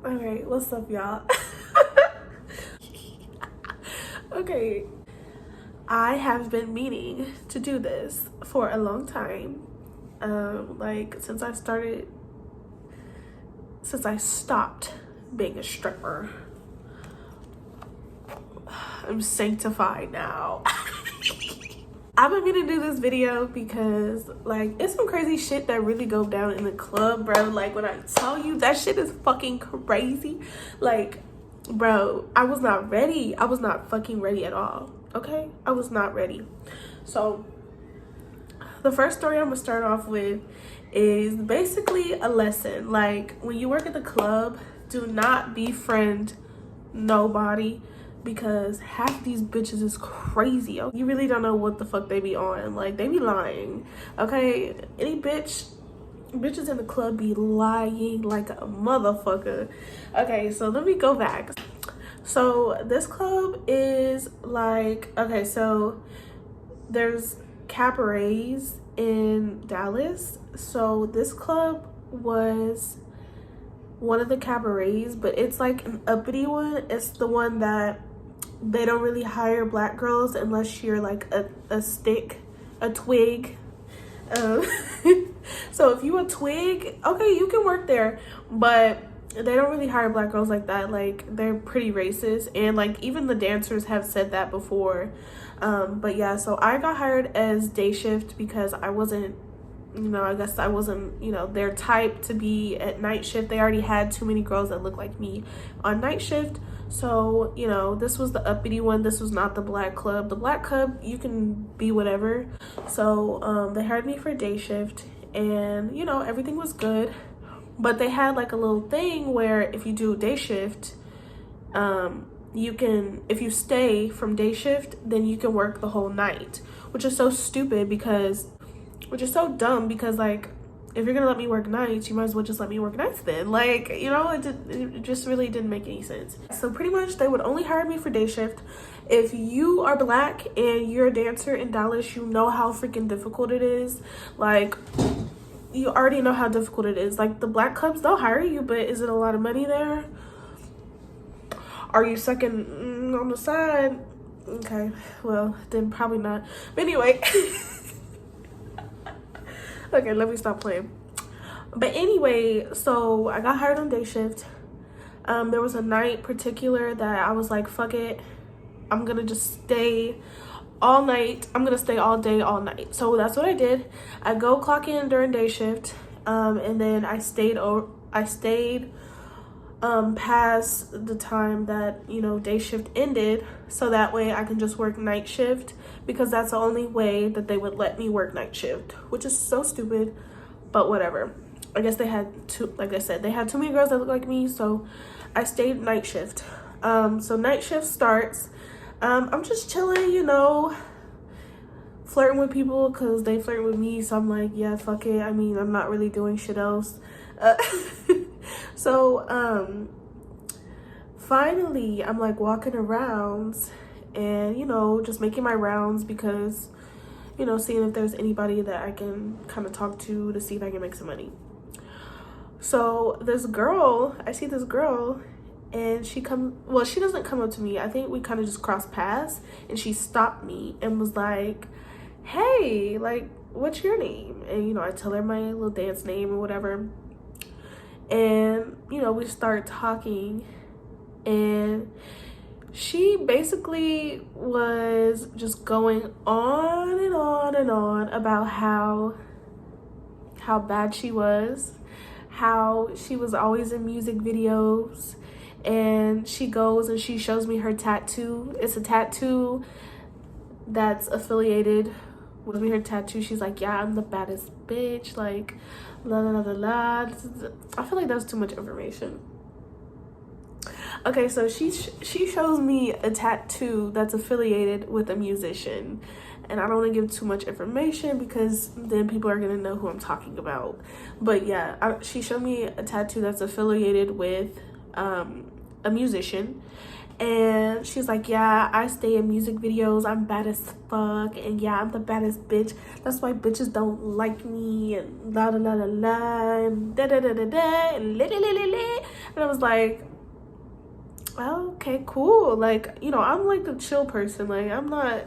Alright, what's up, y'all? Okay, I have been meaning to do this for a long time. Like since I stopped being a stripper. I'm sanctified now. I've been meaning to do this video because like it's some crazy shit that really go down in the club, bro. Like when I tell you that shit is fucking crazy. Like, bro, I was not ready. I was not fucking ready at all. Okay? I was not ready. So the first story I'm gonna start off with is basically a lesson. Like when you work at the club, do not befriend nobody, because half these bitches is crazy. You really don't know what the fuck they be on. Like they be lying. Okay, any bitches in the club be lying like a motherfucker. Okay, so let me go back. So this club is like, okay, so there's cabarets in Dallas. So this club was one of the cabarets, but it's like an uppity one. It's the one that they don't really hire black girls unless you're like a twig. So if you a twig, okay, you can work there, but they don't really hire black girls like that. Like they're pretty racist, and like even the dancers have said that before. But yeah, so I got hired as day shift because I wasn't, I guess I wasn't, their type to be at night shift. They already had too many girls that looked like me on night shift. So, this was the uppity one. This was not the black club. The black club, you can be whatever. So, they hired me for day shift, and, everything was good. But they had like a little thing where if you do day shift, you can, if you stay from day shift, then you can work the whole night, which is so stupid which is so dumb because like if you're gonna let me work nights, you might as well just let me work nights then. Like, it just really didn't make any sense. So pretty much they would only hire me for day shift. If you are black and you're a dancer in Dallas, you know how freaking difficult it is. Like, you already know how difficult it is. Like, the black clubs, they'll hire you, but is it a lot of money there? Are you sucking on the side? Okay, well, then probably not. But anyway. Okay, let me stop playing. But anyway, so I got hired on day shift. There was a night particular that I was like, fuck it, I'm gonna just stay all night. I'm gonna stay all day, all night. So that's what I did. I go clock in during day shift, and then I stayed past the time that day shift ended, so that way I can just work night shift, because that's the only way that they would let me work night shift, which is so stupid, but whatever. I guess they had like I said, they had too many girls that look like me, so I stayed night shift. So night shift starts. I'm just chilling, flirting with people because they flirt with me, so I'm like, yeah, fuck it. I mean, I'm not really doing shit else. So finally I'm like walking around and just making my rounds because seeing if there's anybody that I can kind of talk to see if I can make some money. So I see this girl, and she doesn't come up to me. I think we kind of just crossed paths, and she stopped me and was like, hey, like, what's your name? And I tell her my little dance name or whatever. And we start talking, and she basically was just going on and on and on about how bad she was, how she was always in music videos. And she goes and she shows me her tattoo. It's a tattoo that's affiliated with me, her tattoo. She's like, yeah, I'm the baddest bitch, like la la la la la. I feel like that's too much information. Okay, so she shows me a tattoo that's affiliated with a musician, and I don't want to give too much information because then people are gonna know who I'm talking about. But yeah, she showed me a tattoo that's affiliated with a musician, and she's like, yeah, I stay in music videos, I'm bad as fuck, and yeah, I'm the baddest bitch, that's why bitches don't like me, and la la la la la, and da da da da da, and la la la la la. And And I was like, oh, okay, cool. Like, you know, I'm like the chill person. Like, I'm not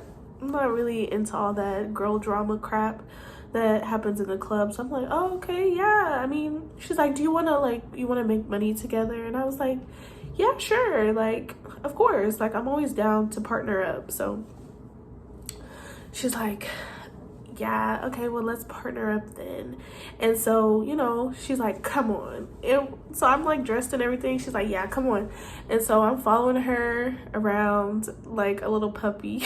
really into all that girl drama crap that happens in the club. So I'm like, oh, okay, yeah. I mean, she's like, do you want to make money together? And I was like, yeah, sure. Like, of course. Like, I'm always down to partner up. So she's like, yeah, okay, well, let's partner up then. And so, you know, she's like, come on. And so I'm like dressed and everything. She's like, yeah, come on. And so I'm following her around like a little puppy.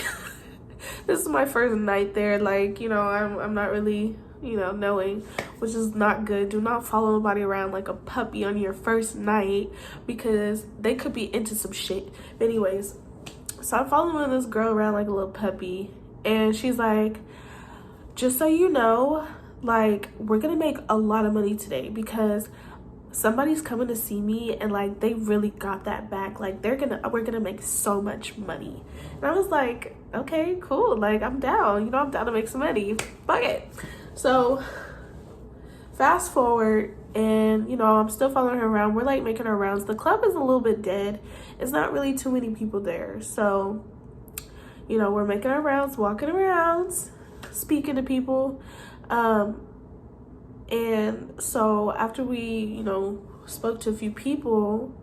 This is my first night there. Like, you know, I'm not really, you know, knowing, which is not good. Do not follow nobody around like a puppy on your first night, because they could be into some shit. But anyways, so I'm following this girl around like a little puppy, and she's like, just so you know, like, we're gonna make a lot of money today because somebody's coming to see me, and like they really got that back. Like, we're gonna make so much money. And I was like, okay, cool. Like, I'm down. You know, I'm down to make some money. Fuck it. So fast forward, and you know, I'm still following her around. We're like making our rounds. The club is a little bit dead. It's not really too many people there. So, you know, we're making our rounds, walking around, speaking to people. And so after we, you know, spoke to a few people,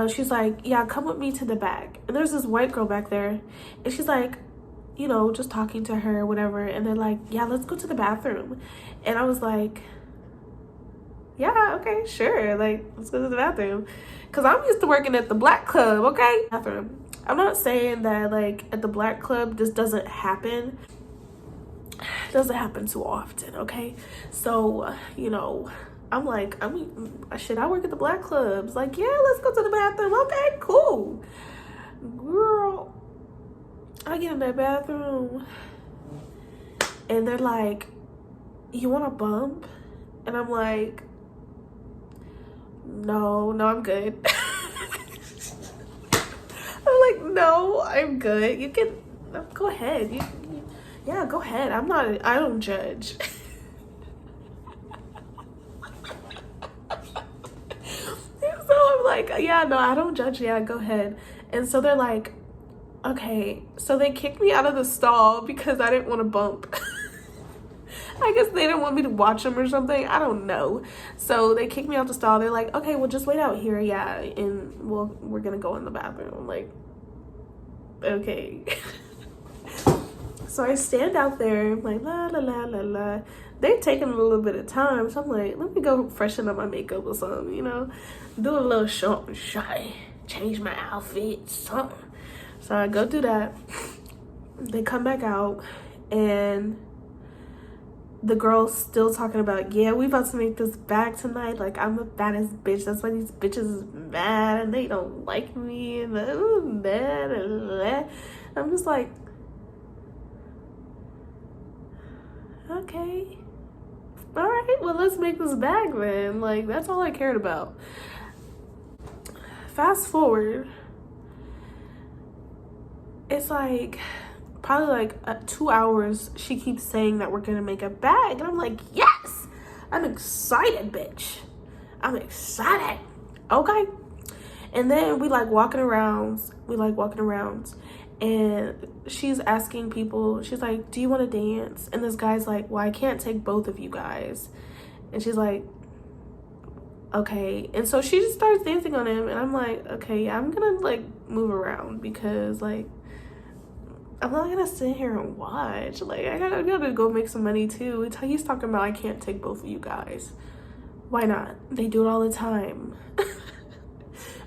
she's like, yeah, come with me to the back. And there's this white girl back there, and she's like, you know, just talking to her, whatever. And they're like, yeah, let's go to the bathroom. And I was like, yeah, okay, sure. Like, let's go to the bathroom. Because I'm used to working at the black club, okay? Bathroom. I'm not saying that, like, at the black club, this doesn't happen. It doesn't happen too often, okay? So, you know, I'm like, I work at the black clubs. Like, yeah, let's go to the bathroom. Okay, cool. Girl, I get in that bathroom, and they're like, you want a bump? And I'm like, no, I'm good. I'm like, no, I'm good. You can go ahead. Yeah, go ahead. I don't judge. So I'm like, yeah, no, I don't judge. Yeah, go ahead. And so they're like, okay. So they kicked me out of the stall because I didn't want to bump. I guess they didn't want me to watch them or something. I don't know. So they kicked me out the stall. They're like, okay, well, just wait out here. Yeah, and we're going to go in the bathroom. I'm like, okay. So I stand out there, I'm like, la, la, la, la, la. They're taking a little bit of time. So I'm like, let me go freshen up my makeup or something, you know? Do a little something shy. Change my outfit, something. So I go do that. They come back out, and the girl's still talking about, yeah, we about to make this bag tonight. Like, I'm the baddest bitch. That's why these bitches is mad and they don't like me. And I'm just like, okay, all right, well, let's make this bag then. Like, that's all I cared about. Fast forward, it's like probably like 2 hours. She keeps saying that we're gonna make a bag, and I'm like, yes, I'm excited, bitch. I'm excited. Okay. And then we like walking around, and she's asking people, she's like, do you want to dance? And this guy's like, well, I can't take both of you guys. And she's like, okay. And so she just starts dancing on him, and I'm like, okay, I'm gonna like move around, because like I'm not gonna sit here and watch. Like, I gotta go make some money too. He's talking about I can't take both of you guys. Why not? They do it all the time.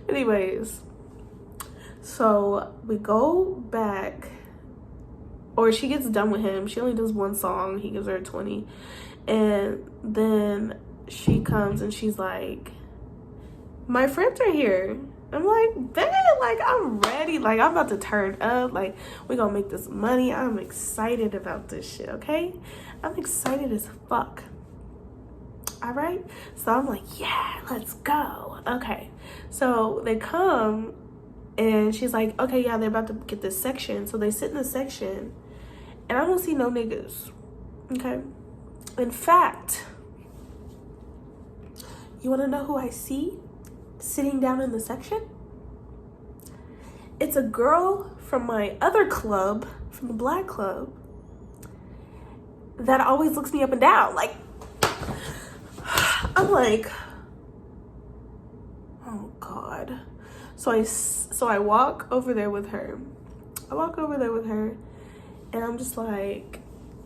Anyways, so we go back, or she gets done with him. She only does one song. He gives her 20. And then she comes and she's like, my friends are here. I'm like, bet, like, I'm ready. Like, I'm about to turn up. Like, we gonna make this money. I'm excited about this shit, okay? I'm excited as fuck. All right? So I'm like, yeah, let's go. Okay. So they come, and she's like, okay, yeah, they're about to get this section. So they sit in the section, and I don't see no niggas, okay? In fact, you want to know who I see sitting down in the section. It's a girl from my other club, from the black club, that always looks me up and down. Like, I'm like, oh God. So I walk over there with her. And I'm just like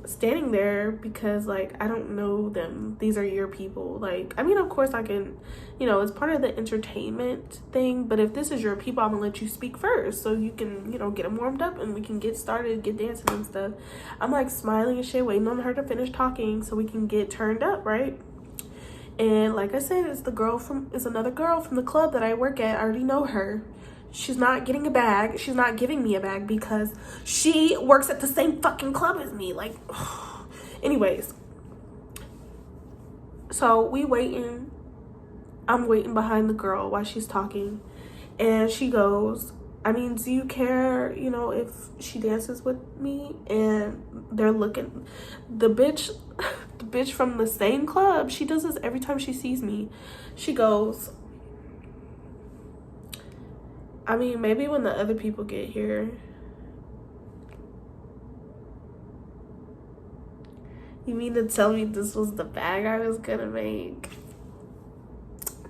standing there because like I don't know them. These are your people. Like, I mean, of course I can, you know, it's part of the entertainment thing, but if this is your people, I'm gonna let you speak first so you can, you know, get them warmed up and we can get started, get dancing and stuff. I'm like smiling and shit, waiting on her to finish talking so we can get turned up, right? And like I said, it's another girl from the club that I work at. I already know her. She's not getting a bag. She's not giving me a bag because she works at the same fucking club as me. Like, anyways. So we waiting. I'm waiting behind the girl while she's talking. And she goes, I mean, do you care, you know, if she dances with me? And they're looking. The bitch from the same club, she does this every time she sees me. She goes, I mean, maybe when the other people get here. You mean to tell me this was the bag I was gonna make?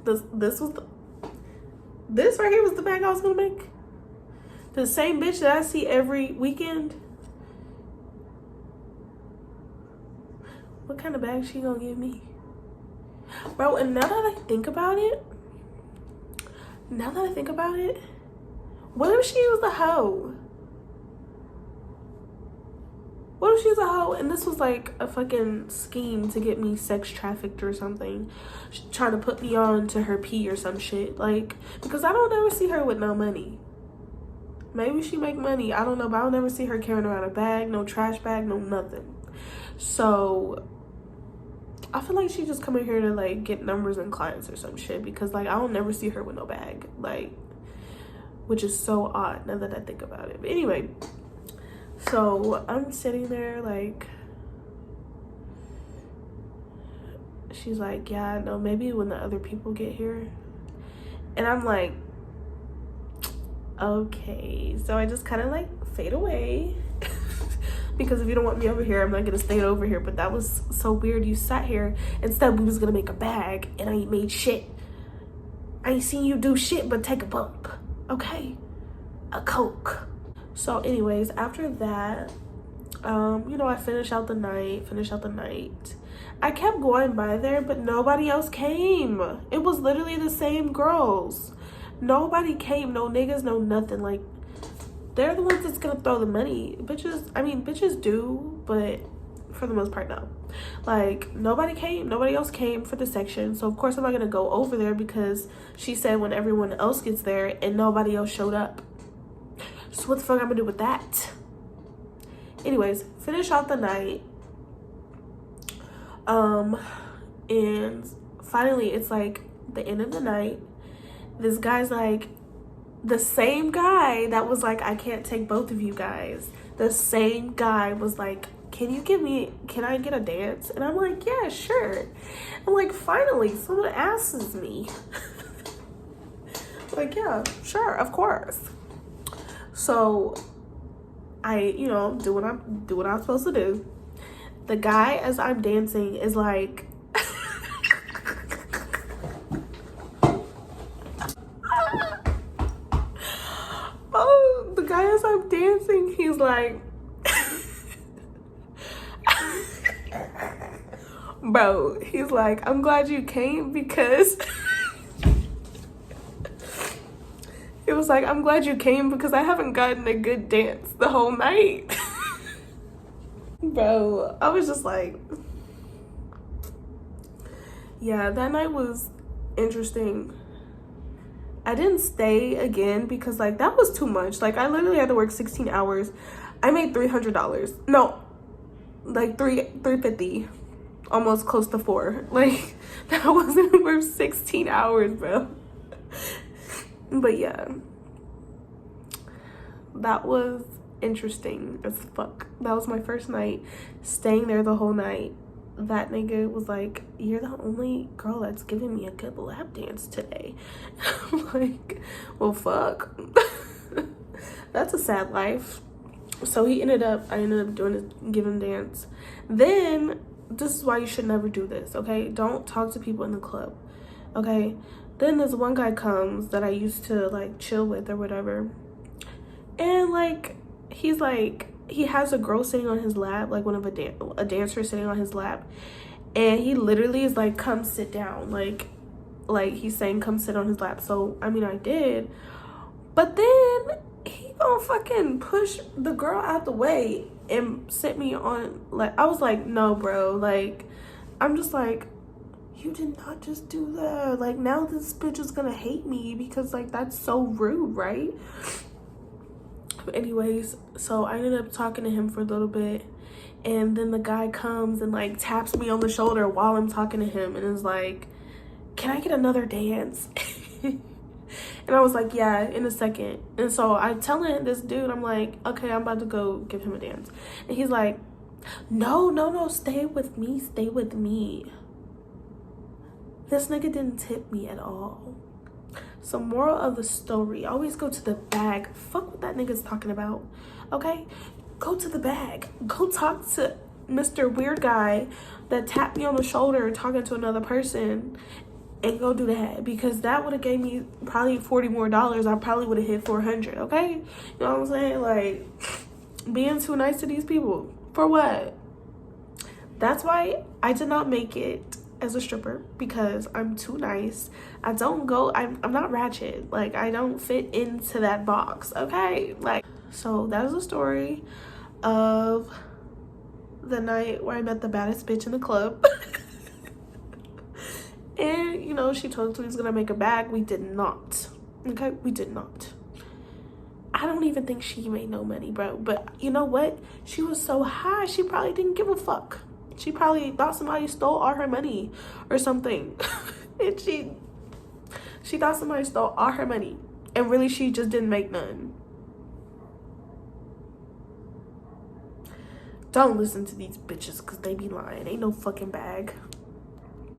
This right here was the bag I was gonna make? The same bitch that I see every weekend? What kind of bag she gonna give me? Bro, and now that I think about it, what if she was a hoe? What if she's a hoe and this was like a fucking scheme to get me sex trafficked or something? She's trying to put me on to her pee or some shit. Like, because I don't ever see her with no money. Maybe she make money, I don't know, but I don't ever see her carrying around a bag, no trash bag, no nothing. So I feel like she just coming here to like get numbers and clients or some shit, because like I don't never see her with no bag, like, which is so odd now that I think about it. But anyway, so I'm sitting there like, she's like, yeah, no, maybe when the other people get here. And I'm like, okay. So I just kind of like fade away because if you don't want me over here, I'm not gonna stay over here. But that was so weird. You sat here and said we was gonna make a bag and I ain't made shit. I ain't seen you do shit but take a bump. Okay, a Coke. So anyways, after that, you know, I finished out the night. I kept going by there, but nobody else came. It was literally the same girls. Nobody came, no niggas, no nothing. Like, they're the ones that's gonna throw the money. Bitches, I mean, bitches do, but for the most part, no. Like, nobody else came for the section. So of course I'm not gonna go over there because she said when everyone else gets there and nobody else showed up. So what the fuck I'm gonna do with that? Anyways, finish out the night. And finally it's like the end of the night. This guy's like, the same guy that was like, I can't take both of you guys. The same guy was like, can I get a dance? And I'm like, yeah, sure. I'm like, finally, someone asks me. Like, yeah, sure, of course. So I, you know, do what I'm supposed to do. The guy, as I'm dancing, is like, oh, the guy, as I'm dancing, he's like, bro, he's like, I'm glad you came because it was like, I'm glad you came because I haven't gotten a good dance the whole night. Bro, I was just like, yeah, that night was interesting. I didn't stay again because like that was too much. Like I literally had to work 16 hours. I made $300. No, like $350, almost close to $4. Like that wasn't worth 16 hours, bro. But yeah, that was interesting as fuck. That was my first night, staying there the whole night. that nigga was like, you're the only girl that's giving me a good lap dance today. I'm like, well, fuck. That's a sad life. So I ended up doing this, giving him dance. Then, this is why you should never do this, okay? Don't talk to people in the club, okay? Then this one guy comes that I used to like chill with or whatever. And like, he's like, he has a girl sitting on his lap, like one of a dancer sitting on his lap, and he literally is like, come sit down, like he's saying come sit on his lap. So I mean, I did, but then he gonna fucking push the girl out the way and sit me on, like, I was like, no bro, like, I'm just like, you did not just do that. Like, now this bitch is gonna hate me because like that's so rude, right? Anyways, so I ended up talking to him for a little bit, and then the guy comes and like taps me on the shoulder while I'm talking to him and is like, can I get another dance? And I was like, yeah, in a second. And so I telling this dude, I'm like, okay, I'm about to go give him a dance. And he's like, no, stay with me. This nigga didn't tip me at all. So moral of the story, always go to the bag. Fuck what that nigga's talking about, okay? Go to the bag. Go talk to Mr. Weird Guy that tapped me on the shoulder talking to another person, and go do that, because that would have gave me probably $40 more. I probably would have hit 400, okay? You know what I'm saying? Like, being too nice to these people. For what? That's why I did not make it as a stripper, because I'm too nice. I'm not ratchet. Like, I don't fit into that box, okay? Like, so that is the story of the night where I met the baddest bitch in the club. And, you know, she told us we was gonna make a bag. We did not, okay? We did not. I don't even think she made no money, bro. But you know what? She was so high, she probably didn't give a fuck. She probably thought somebody stole all her money or something. And she thought somebody stole all her money. And really, she just didn't make none. Don't listen to these bitches, because they be lying. Ain't no fucking bag.